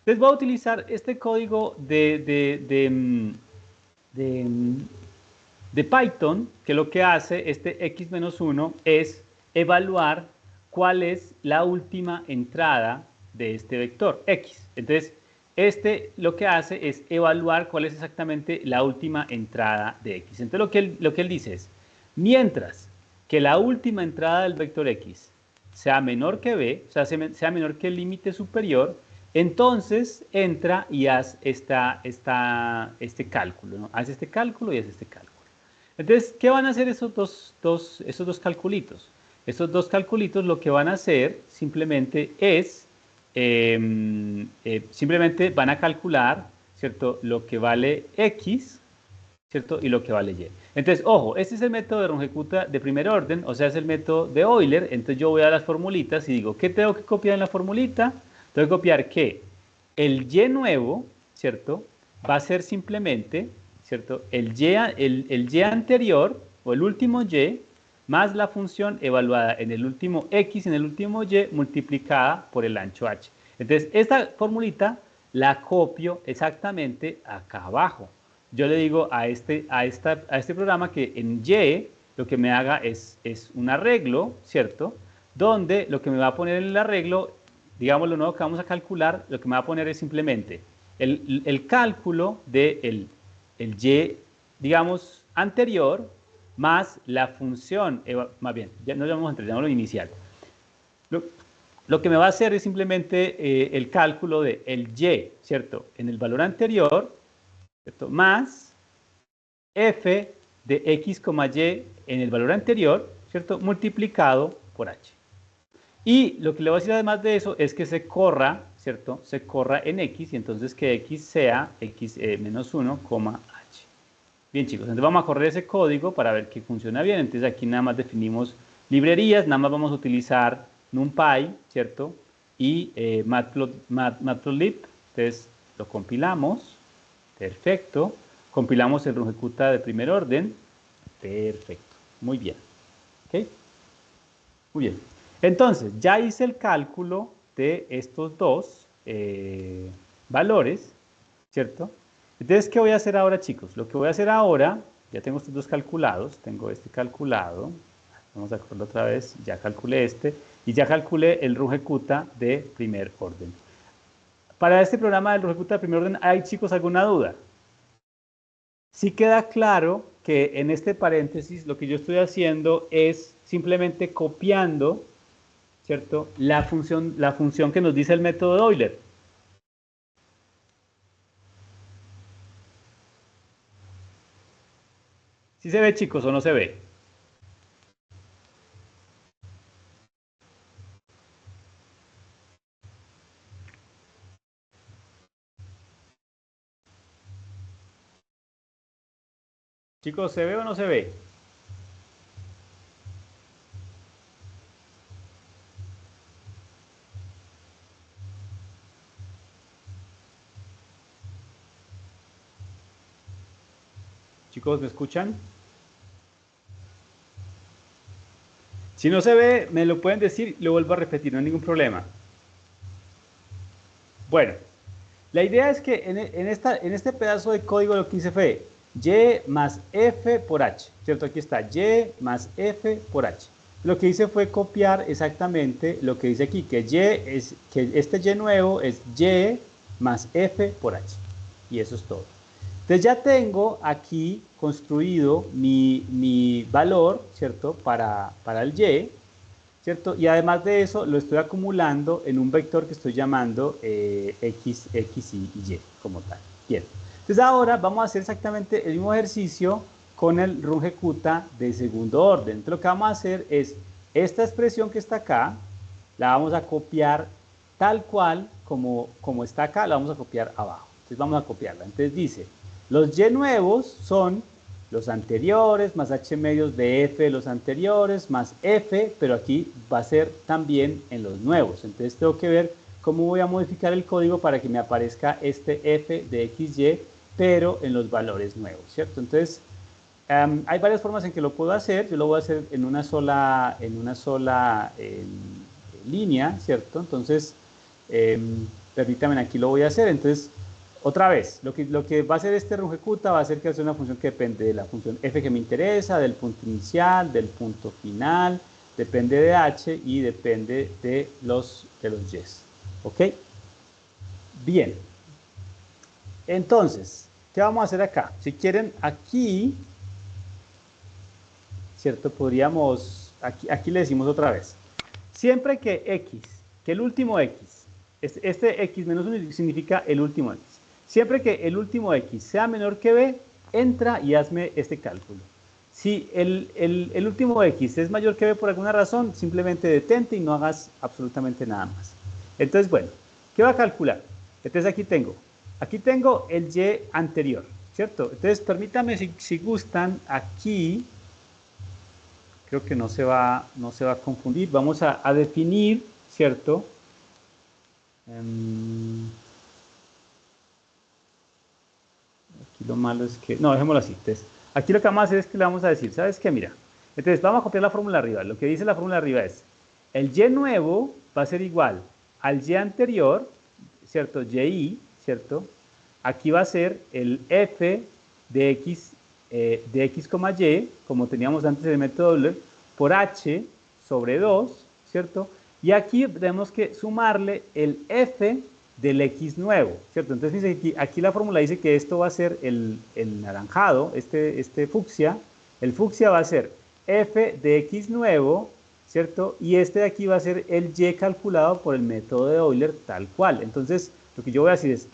les voy a utilizar este código de Python, que lo que hace este x-1 es evaluar cuál es la última entrada de este vector x. Entonces, este lo que hace es evaluar cuál es exactamente la última entrada de x. Entonces, lo que él dice es, mientras que la última entrada del vector x sea menor que b, o sea, sea menor que el límite superior, entonces entra y haz este cálculo, ¿no? Haz este cálculo y haz este cálculo. Entonces, ¿qué van a hacer esos dos calculitos? Estos dos calculitos lo que van a hacer simplemente es, simplemente van a calcular, ¿cierto? Lo que vale X, ¿cierto? Y lo que vale Y. Entonces, ojo, este es el método de Runge-Kutta de primer orden, o sea, es el método de Euler. Entonces yo voy a las formulitas y digo, ¿qué tengo que copiar en la formulita? Tengo que copiar que el Y nuevo, ¿cierto? Va a ser simplemente, ¿cierto? El Y anterior, o el último Y, más la función evaluada en el último X, en el último Y, multiplicada por el ancho H. Entonces, esta formulita la copio exactamente acá abajo. Yo le digo a este programa que en Y lo que me haga es un arreglo, ¿cierto? Donde lo que me va a poner en el arreglo, digamos lo nuevo que vamos a calcular, lo que me va a poner es simplemente el cálculo del Y, digamos, anterior, más la función, más bien, ya no llamamos anterior, llamémoslo inicial. Lo que me va a hacer es simplemente el cálculo del Y, ¿cierto? En el valor anterior, ¿cierto? Más f de x, y en el valor anterior, ¿cierto? Multiplicado por h. Y lo que le voy a decir además de eso es que se corra, ¿cierto? Se corra en x y entonces que x sea x menos 1, h. Bien, chicos, entonces vamos a correr ese código para ver que funciona bien. Entonces aquí nada más definimos librerías, nada más vamos a utilizar NumPy, ¿cierto? Y Matplotlib. Entonces lo compilamos. Perfecto. Compilamos el Runge-Kutta de primer orden. Perfecto. Muy bien. ¿Ok? Muy bien. Entonces, ya hice el cálculo de estos dos valores, ¿cierto? Entonces, ¿qué voy a hacer ahora, chicos? Lo que voy a hacer ahora, ya tengo estos dos calculados, tengo este calculado, vamos a hacerlo otra vez, ya calculé este, y ya calculé el Runge-Kutta de primer orden. Para este programa del Runge-Kutta de primer orden, ¿hay, chicos, alguna duda? Sí queda claro que en este paréntesis lo que yo estoy haciendo es simplemente copiando, ¿cierto? La función que nos dice el método de Euler. ¿Sí se ve, chicos, o no se ve? Chicos, ¿se ve o no se ve? Chicos, ¿me escuchan? Si no se ve, me lo pueden decir y lo vuelvo a repetir, no hay ningún problema. Bueno, la idea es que en este pedazo de código lo que hice fue y más f por h, ¿cierto? Aquí está, y más f por h. Lo que hice fue copiar exactamente lo que dice aquí, que este y nuevo es y más f por h. Y eso es todo. Entonces ya tengo aquí construido mi valor, ¿cierto? Para el y, ¿cierto? Y además de eso, lo estoy acumulando en un vector que estoy llamando x y y, como tal. Bien. Entonces ahora vamos a hacer exactamente el mismo ejercicio con el Runge-Kutta de segundo orden. Entonces lo que vamos a hacer es, esta expresión que está acá, la vamos a copiar tal cual como está acá, la vamos a copiar abajo. Entonces vamos a copiarla. Entonces dice, los y nuevos son los anteriores, más h medios de f de los anteriores, más f, pero aquí va a ser también en los nuevos. Entonces tengo que ver cómo voy a modificar el código para que me aparezca este f de xy, pero en los valores nuevos, ¿cierto? Entonces, hay varias formas en que lo puedo hacer. Yo lo voy a hacer en una sola línea, ¿cierto? Entonces, permítanme, aquí lo voy a hacer. Entonces, otra vez, lo que va a hacer este rungecuta va a ser que es una función que depende de la función f que me interesa, del punto inicial, del punto final, depende de h y depende de los y's. ¿Ok? Bien. Entonces, ¿qué vamos a hacer acá? Si quieren, aquí, ¿cierto? Podríamos, aquí le decimos otra vez. Siempre que x, que el último x, este x menos 1 significa el último x. Siempre que el último x sea menor que b, entra y hazme este cálculo. Si el último x es mayor que b por alguna razón, simplemente detente y no hagas absolutamente nada más. Entonces, bueno, ¿qué va a calcular? Entonces aquí tengo el y anterior, ¿cierto? Entonces, permítame, si gustan, aquí, creo que no se va a confundir, vamos a definir, ¿cierto? Aquí lo malo es que, no, dejémoslo así. Entonces, aquí lo que vamos a hacer es que le vamos a decir, ¿sabes qué? Mira, entonces vamos a copiar la fórmula arriba. Lo que dice la fórmula arriba es, el y nuevo va a ser igual al y anterior, ¿cierto? Y, ¿cierto? Aquí va a ser el f de x, y, como teníamos antes del método Euler, por h sobre 2, ¿cierto? Y aquí tenemos que sumarle el f del x nuevo, ¿cierto? Entonces, fíjense, aquí la fórmula dice que esto va a ser el naranjado, este fucsia. El fucsia va a ser f de x nuevo, ¿cierto? Y este de aquí va a ser el y calculado por el método de Euler tal cual. Entonces, lo que yo voy a decir es,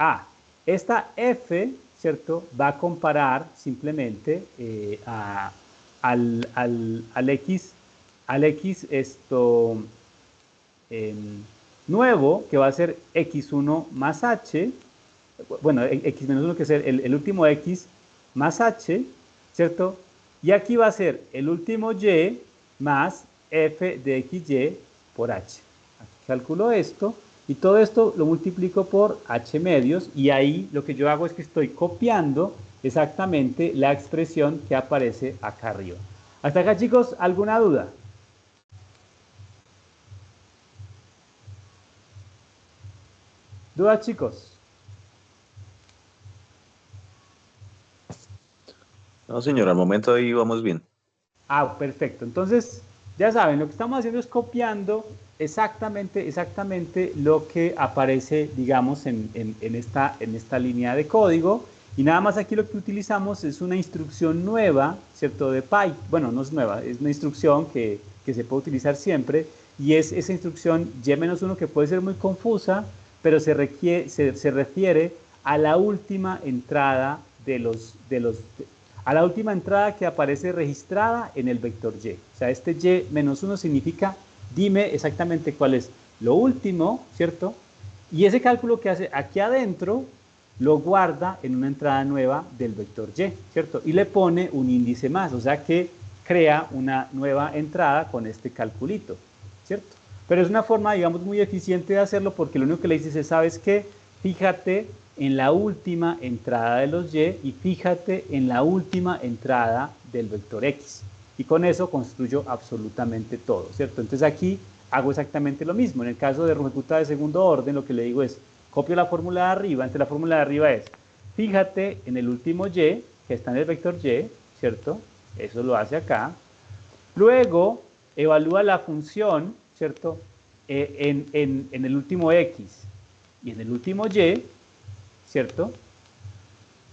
esta f, ¿cierto? Va a comparar simplemente al x nuevo, que va a ser x1 más h, bueno, x menos 1, que es el último x más h, ¿cierto? Y aquí va a ser el último y más f de xy por h. Aquí calculo esto y todo esto lo multiplico por h medios y ahí lo que yo hago es que estoy copiando exactamente la expresión que aparece acá arriba. Hasta acá, chicos, ¿alguna duda? ¿Dudas, chicos? No, señor, al momento ahí vamos bien. Perfecto. Entonces, ya saben, lo que estamos haciendo es copiando exactamente lo que aparece, digamos, en esta línea de código. Y nada más aquí lo que utilizamos es una instrucción nueva, ¿cierto? De Python. Bueno, no es nueva, es una instrucción que se puede utilizar siempre. Y es esa instrucción y-1 que puede ser muy confusa, pero se refiere a la última entrada a la última entrada que aparece registrada en el vector y. O sea, este y-1 significa, dime exactamente cuál es lo último, ¿cierto? Y ese cálculo que hace aquí adentro lo guarda en una entrada nueva del vector y, ¿cierto? Y le pone un índice más, o sea que crea una nueva entrada con este calculito, ¿cierto? Pero es una forma, digamos, muy eficiente de hacerlo porque lo único que le dices es, ¿sabes qué? Fíjate en la última entrada de los y fíjate en la última entrada del vector x. Y con eso construyo absolutamente todo, ¿cierto? Entonces aquí hago exactamente lo mismo. En el caso de rungecuta de segundo orden, lo que le digo es, copio la fórmula de arriba. Entonces la fórmula de arriba es, fíjate en el último y, que está en el vector y, ¿cierto? Eso lo hace acá. Luego, evalúa la función, ¿cierto? En el último x y en el último y, ¿cierto?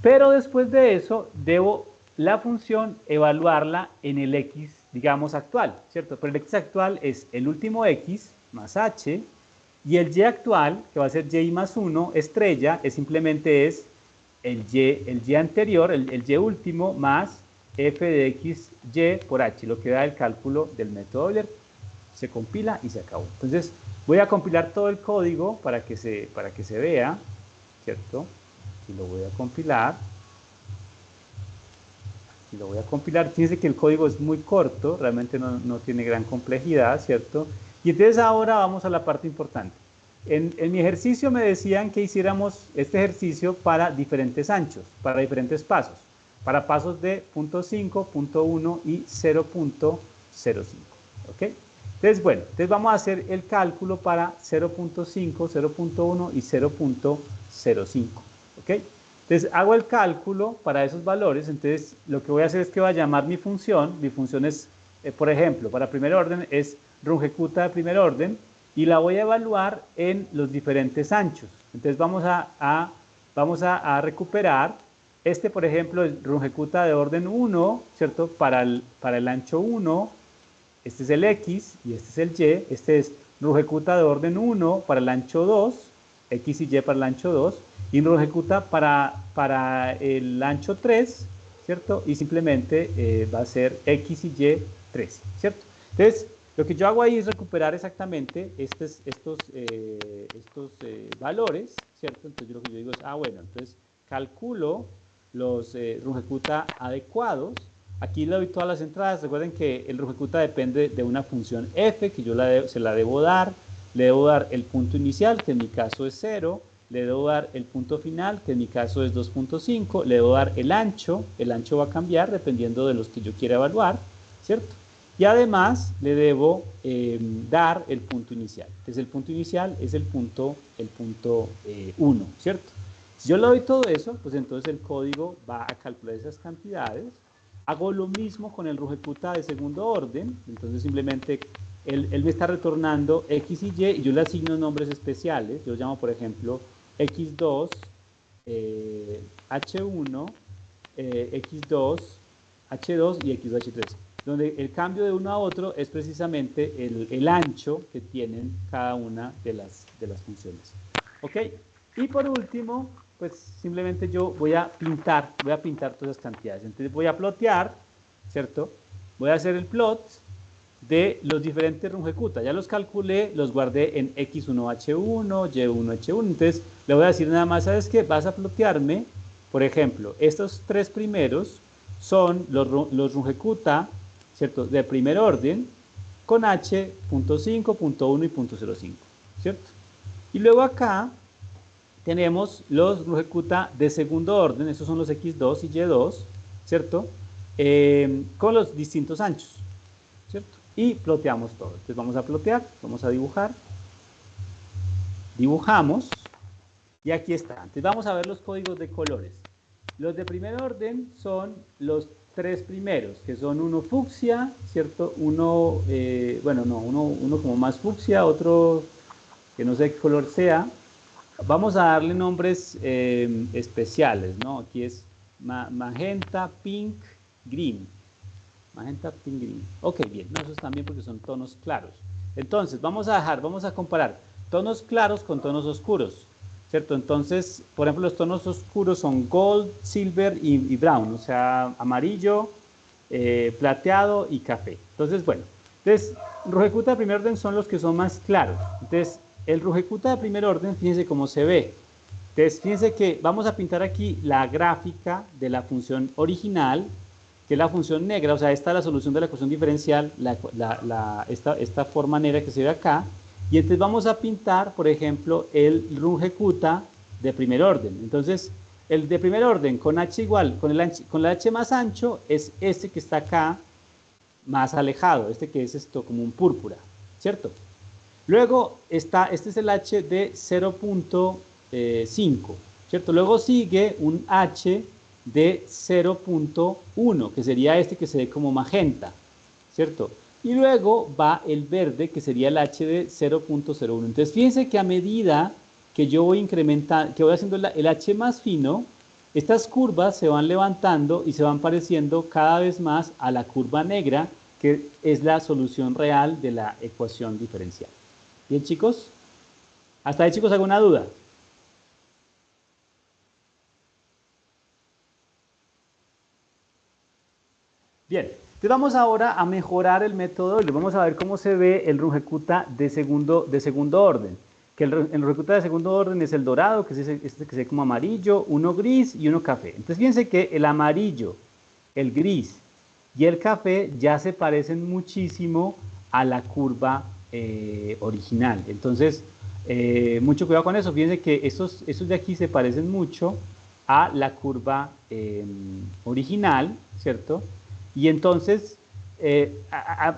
Pero después de eso, debo la función evaluarla en el x, digamos, actual, ¿cierto? Pero el x actual es el último x más h, y el y actual, que va a ser y más 1, estrella, simplemente es el y anterior, el y último, más f de x y por h, lo que da el cálculo del método Euler. Se compila y se acabó. Entonces, voy a compilar todo el código para que se vea, ¿cierto? Y lo voy a compilar. y lo voy a compilar. Fíjense que el código es muy corto, realmente no tiene gran complejidad, ¿cierto? Y entonces ahora vamos a la parte importante. En mi ejercicio me decían que hiciéramos este ejercicio para diferentes anchos, para diferentes pasos, para pasos de 0.5, 0.1 y 0.05, ¿ok? Entonces, bueno, entonces vamos a hacer el cálculo para 0.5, 0.1 y 0.05, ¿ok? Entonces hago el cálculo para esos valores, entonces lo que voy a hacer es que voy a llamar mi función es, por ejemplo, para primer orden es rungecuta de primer orden, y la voy a evaluar en los diferentes anchos. Entonces vamos a recuperar, por ejemplo, el rungecuta de orden 1, ¿cierto? Para el ancho 1, este es el X y este es el Y, este es rungecuta de orden 1 para el ancho 2, X y Y para el ancho 2, y rungecuta para el ancho 3, ¿cierto? Y simplemente va a ser X y Y 3, ¿cierto? Entonces, lo que yo hago ahí es recuperar exactamente estos valores, ¿cierto? Entonces, lo que yo digo es, bueno, entonces calculo los rungecuta adecuados. Aquí le doy todas las entradas. Recuerden que el rungecuta depende de una función f, que yo se la debo dar. Le debo dar el punto inicial, que en mi caso es 0. Le debo dar el punto final, que en mi caso es 2.5. Le debo dar el ancho va a cambiar dependiendo de los que yo quiera evaluar, ¿cierto? Y además le debo dar el punto inicial. Entonces el punto inicial es el punto 1, ¿cierto? Si yo le doy todo eso, pues entonces el código va a calcular esas cantidades. Hago lo mismo con el rungecuta de segundo orden. Entonces simplemente él me está retornando X y Y yo le asigno nombres especiales. Yo llamo, por ejemplo, X2, H1, X2, H2 y X2, H3. Donde el cambio de uno a otro es precisamente el ancho que tienen cada una de las funciones. ¿Ok? Y por último, pues simplemente yo voy a pintar todas las cantidades. Entonces voy a plotear, ¿cierto? Voy a hacer el plot de los diferentes rungecuta. Ya los calculé, los guardé en X1H1, Y1H1. Entonces le voy a decir nada más, ¿sabes qué? Vas a plotearme, por ejemplo, estos tres primeros son los rungecuta, ¿cierto? De primer orden, con H.5, .1 y .05, ¿cierto? Y luego acá tenemos los rungecuta de segundo orden, estos son los X2 y Y2, ¿cierto? Con los distintos anchos, ¿cierto? Y ploteamos todo. Entonces vamos a plotear, vamos a dibujar. Dibujamos. Y aquí está. Entonces vamos a ver los códigos de colores. Los de primer orden son los tres primeros, que son uno fucsia, ¿cierto? Uno como más fucsia, otro que no sé qué color sea. Vamos a darle nombres especiales, ¿no? Aquí es magenta, pink, green. Magenta, pink, green. Ok, bien, no, esos también porque son tonos claros. Entonces, vamos a comparar tonos claros con tonos oscuros, ¿cierto? Entonces, por ejemplo, los tonos oscuros son gold, silver y brown, o sea, amarillo, plateado y café. Entonces, bueno, rungecuta de primer orden son los que son más claros. Entonces, el rungecuta de primer orden, fíjense cómo se ve. Entonces, fíjense que vamos a pintar aquí la gráfica de la función original, que es la función negra, o sea, esta es la solución de la ecuación diferencial, esta forma negra que se ve acá. Y entonces vamos a pintar, por ejemplo, el rungecuta de primer orden. Entonces, el de primer orden con H igual, con la H más ancho, es este que está acá más alejado, este que es esto como un púrpura, ¿cierto? Luego este es el H de 0.5, ¿cierto? Luego sigue un H de 0.1, que sería este que se ve como magenta, ¿cierto? Y luego va el verde, que sería el H de 0.01. Entonces, fíjense que a medida que yo voy incrementando, que voy haciendo el H más fino, estas curvas se van levantando y se van pareciendo cada vez más a la curva negra, que es la solución real de la ecuación diferencial. ¿Bien, chicos? ¿Hasta ahí, chicos, alguna duda? Bien, entonces vamos ahora a mejorar el método y vamos a ver cómo se ve el rungecuta de segundo orden. Que el rungecuta de segundo orden es el dorado, que es este que se ve como amarillo, uno gris y uno café. Entonces fíjense que el amarillo el gris y el café ya se parecen muchísimo a la curva original. Entonces, mucho cuidado con eso. Fíjense que estos de aquí se parecen mucho a la curva original, ¿cierto? Y entonces,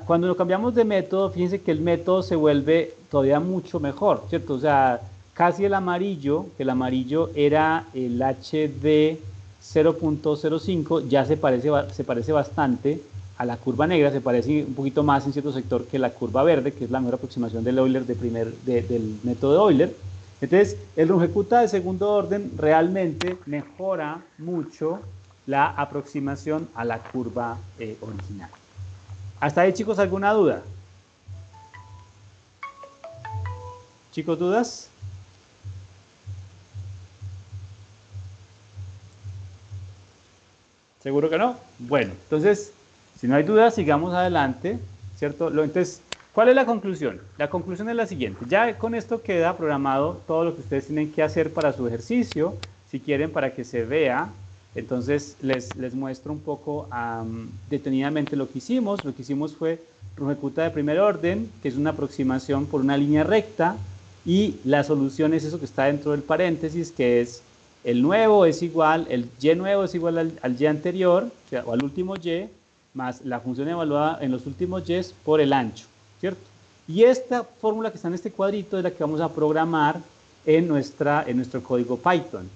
cuando lo cambiamos de método, fíjense que el método se vuelve todavía mucho mejor, ¿cierto? O sea, casi el amarillo, que el amarillo era el HD 0.05, ya se parece bastante a la curva negra, se parece un poquito más en cierto sector que la curva verde, que es la mejor aproximación del Euler del método de Euler. Entonces, el Runge-Kutta de segundo orden realmente mejora mucho la aproximación a la curva original. ¿Hasta ahí, chicos, alguna duda? ¿Chicos, dudas? ¿Seguro que no? Bueno, entonces, si no hay dudas, sigamos adelante, ¿cierto? Entonces, ¿cuál es la conclusión? La conclusión es la siguiente. Ya con esto queda programado todo lo que ustedes tienen que hacer para su ejercicio, si quieren, para que se vea. Entonces, les muestro un poco detenidamente lo que hicimos. Lo que hicimos fue Runge-Kutta de primer orden, que es una aproximación por una línea recta, y la solución es eso que está dentro del paréntesis, que es el nuevo es igual, el y nuevo es igual al y anterior, o sea, o al último y, más la función evaluada en los últimos y por el ancho, ¿cierto? Y esta fórmula que está en este cuadrito es la que vamos a programar en nuestro código Python.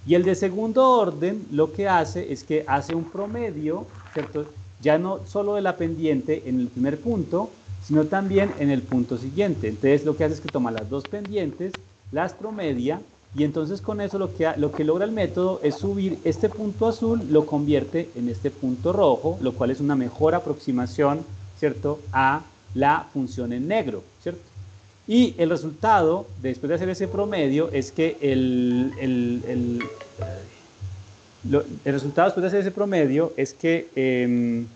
Y el de segundo orden lo que hace es que hace un promedio, ¿cierto? Ya no solo de la pendiente en el primer punto, sino también en el punto siguiente. Entonces lo que hace es que toma las dos pendientes, las promedia, y entonces con eso lo que logra el método es subir este punto azul, lo convierte en este punto rojo, lo cual es una mejor aproximación, ¿cierto?, a la función en negro, ¿cierto? Y el resultado, después de hacer ese promedio, es que el resultado después de hacer ese promedio es que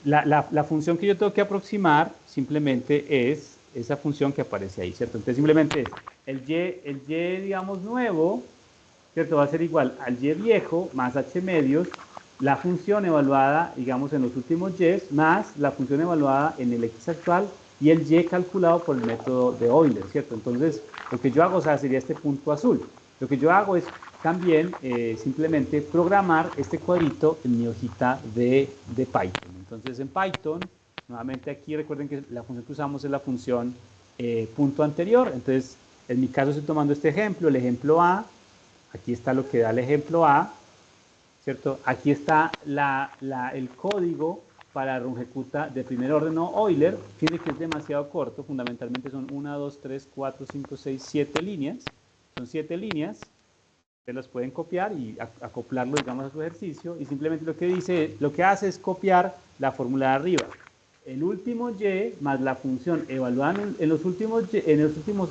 la función que yo tengo que aproximar simplemente es esa función que aparece ahí, ¿cierto? Entonces simplemente el y, digamos, nuevo, ¿cierto? Va a ser igual al y viejo más h medios, la función evaluada, digamos, en los últimos y, más la función evaluada en el x actual y el y calculado por el método de Euler, ¿cierto? Entonces, lo que yo hago, o sea, sería este punto azul. Lo que yo hago es también simplemente programar este cuadrito en mi hojita de Python. Entonces, en Python, nuevamente aquí recuerden que la función que usamos es la función punto anterior. Entonces, en mi caso estoy tomando este ejemplo, el ejemplo A. Aquí está lo que da el ejemplo A, ¿cierto? Aquí está el código para Runge-Kutta de primer orden o Euler. Fíjense que es demasiado corto, fundamentalmente son 1, 2, 3, 4, 5, 6, 7 líneas. Son 7 líneas. Ustedes las pueden copiar y acoplarlo, digamos, a su ejercicio. Y simplemente lo que hace es copiar la fórmula de arriba. El último y más la función evaluada en los últimos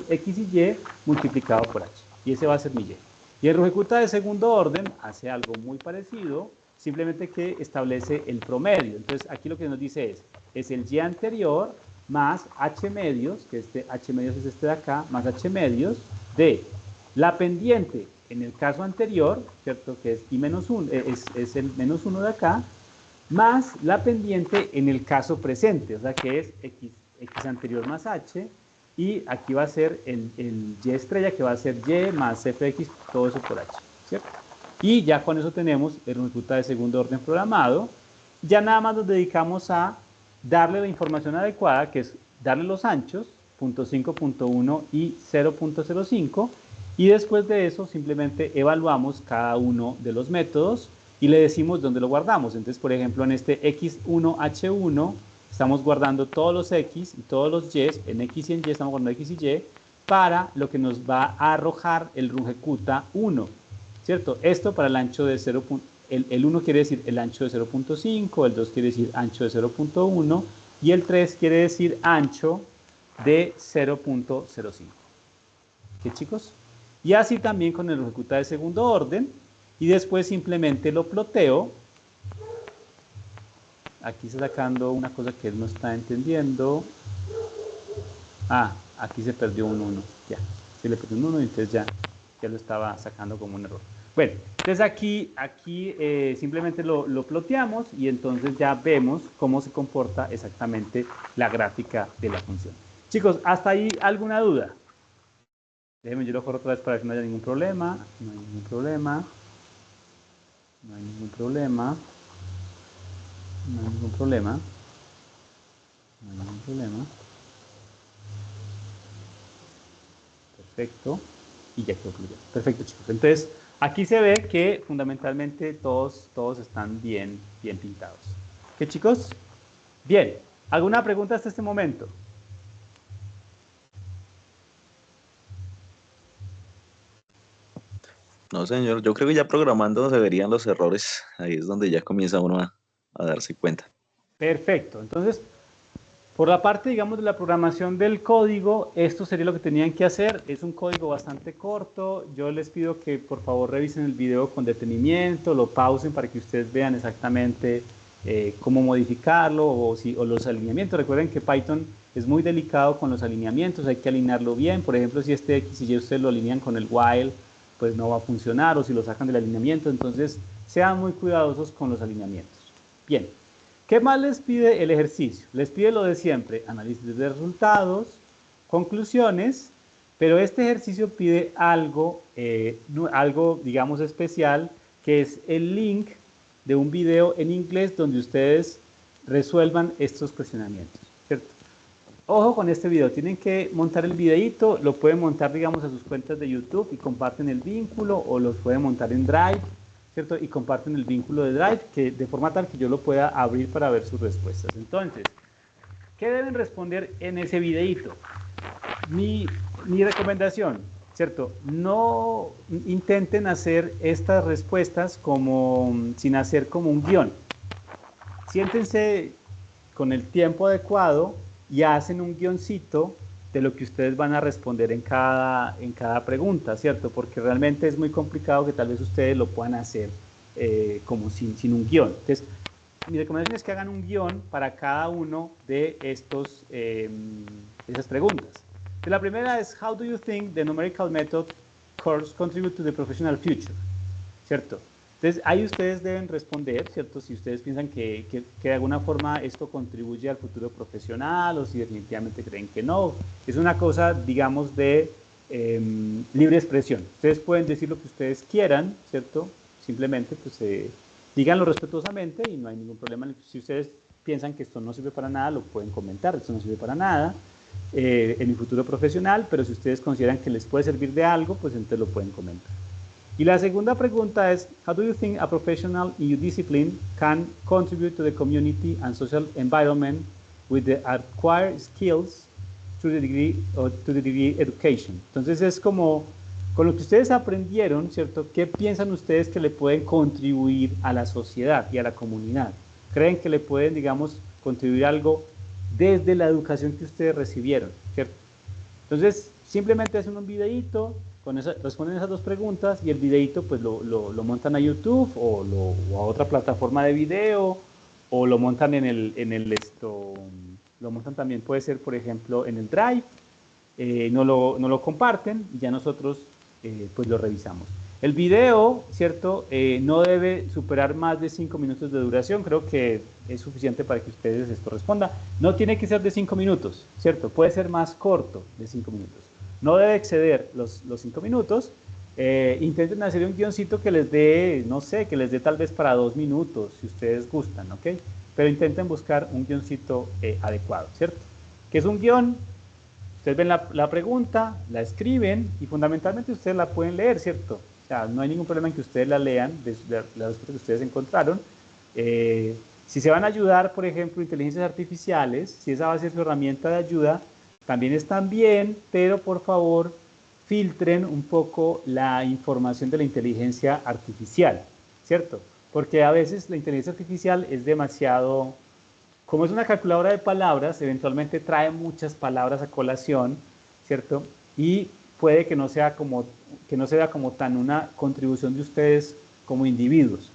x y y multiplicado por h. Y ese va a ser mi y. Y el Runge-Kutta de segundo orden hace algo muy parecido, simplemente que establece el promedio. Entonces aquí lo que nos dice es el y anterior más h medios, que este h medios es este de acá, más h medios de la pendiente en el caso anterior, ¿cierto? Que es i menos 1, es el menos 1 de acá, más la pendiente en el caso presente, o sea que es x anterior más h, y aquí va a ser el y estrella, que va a ser y más fx, todo eso por h, ¿cierto? Y ya con eso tenemos el Runge-Kutta de segundo orden programado. Ya nada más nos dedicamos a darle la información adecuada, que es darle los anchos, 0.5, 0.1 y 0.05, y después de eso simplemente evaluamos cada uno de los métodos y le decimos dónde lo guardamos. Entonces, por ejemplo, en este x1h1 estamos guardando todos los x y todos los y, en x y en y estamos guardando x y y, para lo que nos va a arrojar el Runge-Kutta 1, ¿cierto? Esto para el ancho de 0. El 1 quiere decir el ancho de 0.5, el 2 quiere decir ancho de 0.1 y el 3 quiere decir ancho de 0.05. ¿Qué, chicos? Y así también con el Runge-Kutta de segundo orden. Y después simplemente lo ploteo. Aquí está sacando una cosa que él no está entendiendo. Ah, aquí se perdió un 1. Ya, se le perdió un 1 y entonces ya lo estaba sacando como un error. Bueno, entonces aquí simplemente lo ploteamos y entonces ya vemos cómo se comporta exactamente la gráfica de la función. Chicos, ¿hasta ahí alguna duda? Déjenme, yo lo corro otra vez para que no haya ningún problema. No hay ningún problema. No hay ningún problema. No hay ningún problema. No hay ningún problema. Perfecto. Y ya quedó fluido. Perfecto, chicos. Entonces, aquí se ve que fundamentalmente todos están bien pintados. ¿Qué, chicos? Bien. ¿Alguna pregunta hasta este momento? No, señor, yo creo que ya programando se verían los errores. Ahí es donde ya comienza uno a darse cuenta. Perfecto. Entonces, por la parte, digamos, de la programación del código, esto sería lo que tenían que hacer. Es un código bastante corto. Yo les pido que por favor revisen el video con detenimiento, lo pausen para que ustedes vean exactamente cómo modificarlo o los alineamientos. Recuerden que Python es muy delicado con los alineamientos, hay que alinearlo bien. Por ejemplo, si este X y Y ustedes lo alinean con el while, pues no va a funcionar, o si lo sacan del alineamiento. Entonces, sean muy cuidadosos con los alineamientos. Bien. ¿Qué más les pide el ejercicio? Les pide lo de siempre, análisis de resultados, conclusiones, pero este ejercicio pide algo, digamos, especial, que es el link de un video en inglés donde ustedes resuelvan estos cuestionamientos, ¿cierto? Ojo con este video, tienen que montar el videito, lo pueden montar, digamos, a sus cuentas de YouTube y comparten el vínculo, o los pueden montar en Drive, ¿cierto? Y comparten el vínculo de Drive, de forma tal que yo lo pueda abrir para ver sus respuestas. Entonces, ¿qué deben responder en ese videito? Mi recomendación, ¿cierto? No intenten hacer estas respuestas sin hacer como un guión. Siéntense con el tiempo adecuado y hacen un guioncito de lo que ustedes van a responder en cada pregunta, ¿cierto? Porque realmente es muy complicado que tal vez ustedes lo puedan hacer como sin un guión. Entonces, mi recomendación es que hagan un guión para cada uno de esas preguntas. Entonces, la primera es, how do you think the numerical method course contribute to the professional future? ¿Cierto? Entonces, ahí ustedes deben responder, ¿cierto? Si ustedes piensan que de alguna forma esto contribuye al futuro profesional, o si definitivamente creen que no. Es una cosa, digamos, de libre expresión. Ustedes pueden decir lo que ustedes quieran, ¿cierto? Simplemente, pues, díganlo respetuosamente y no hay ningún problema. Si ustedes piensan que esto no sirve para nada, lo pueden comentar, esto no sirve para nada en mi futuro profesional, pero si ustedes consideran que les puede servir de algo, pues entonces lo pueden comentar. Y la segunda pregunta es, how do you think a professional in your discipline can contribute to the community and social environment with the acquired skills to the degree education? Entonces es como, con lo que ustedes aprendieron, ¿cierto? ¿Qué piensan ustedes que le pueden contribuir a la sociedad y a la comunidad? ¿Creen que le pueden, digamos, contribuir algo desde la educación que ustedes recibieron, ¿cierto? Entonces, simplemente hacen un videíto, responden esas dos preguntas y el videito pues lo montan a YouTube o a otra plataforma de video, o lo montan lo montan también, puede ser por ejemplo en el Drive, no lo comparten y ya nosotros pues lo revisamos. El video, ¿cierto? No debe superar más de 5 minutos de duración, creo que es suficiente para que ustedes esto respondan. No tiene que ser de 5 minutos, ¿cierto? Puede ser más corto de 5 minutos. No debe exceder los 5 minutos. Intenten hacer un guioncito que les dé, no sé, que les dé tal vez para 2 minutos, si ustedes gustan, ¿ok? Pero intenten buscar un guioncito adecuado, ¿cierto? ¿Qué es un guión? Ustedes ven la pregunta, la escriben y fundamentalmente ustedes la pueden leer, ¿cierto? O sea, no hay ningún problema en que ustedes la lean, de la respuesta que ustedes encontraron. Si se van a ayudar, por ejemplo, inteligencias artificiales, si esa va a ser su herramienta de ayuda, también están bien, pero por favor filtren un poco la información de la inteligencia artificial, ¿cierto? Porque a veces la inteligencia artificial es demasiado, como es una calculadora de palabras, eventualmente trae muchas palabras a colación, ¿cierto? Y puede que no sea como tan una contribución de ustedes como individuos.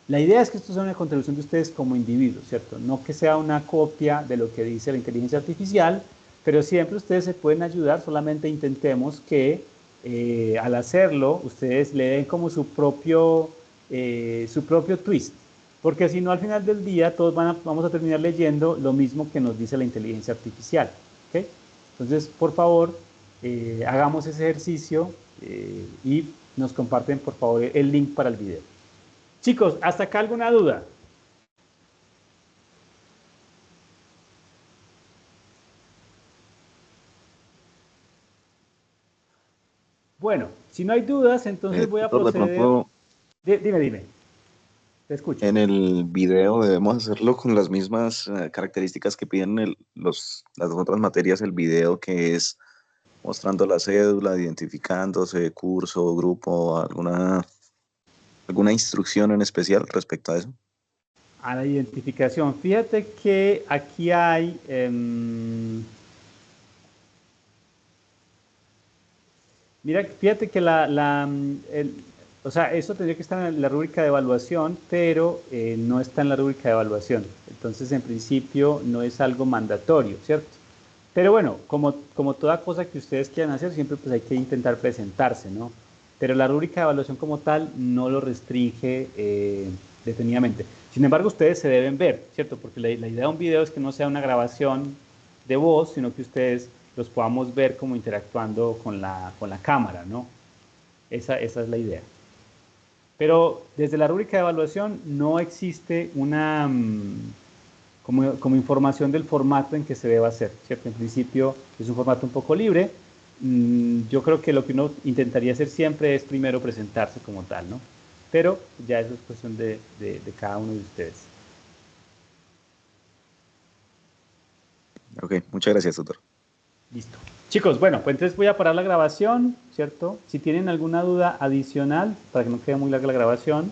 La idea es que esto sea una contribución de ustedes como individuos, ¿cierto? No que sea una copia de lo que dice la inteligencia artificial, pero siempre ustedes se pueden ayudar, solamente intentemos que al hacerlo, ustedes le den como su propio twist, porque si no, al final del día todos vamos a terminar leyendo lo mismo que nos dice la inteligencia artificial. ¿Okay? Entonces, por favor, hagamos ese ejercicio y nos comparten, por favor, el link para el video. Chicos, ¿hasta acá alguna duda? Bueno, si no hay dudas, entonces voy a Tutor, de proceder. pronto, Dime, te escucho. en el video debemos hacerlo con las mismas características que piden las otras materias, el video, que es mostrando la cédula, identificándose, curso, grupo, alguna instrucción en especial respecto a eso. A la identificación. Fíjate que aquí hay... mira, fíjate que o sea, eso tendría que estar en la rúbrica de evaluación, pero no está en la rúbrica de evaluación. Entonces, en principio, no es algo mandatorio, ¿cierto? Pero bueno, como toda cosa que ustedes quieran hacer, siempre pues hay que intentar presentarse, ¿no? Pero la rúbrica de evaluación como tal no lo restringe detenidamente. Sin embargo, ustedes se deben ver, ¿cierto? Porque la idea de un video es que no sea una grabación de voz, sino que ustedes los podamos ver como interactuando con la cámara, ¿no? Esa es la idea. Pero desde la rúbrica de evaluación no existe una como información del formato en que se debe hacer, ¿cierto? En principio es un formato un poco libre. Yo creo que lo que uno intentaría hacer siempre es primero presentarse como tal, ¿no? Pero ya eso es cuestión de cada uno de ustedes. Ok, muchas gracias, tutor. Listo. Chicos, bueno, pues entonces voy a parar la grabación, ¿cierto? Si tienen alguna duda adicional, para que no quede muy larga la grabación,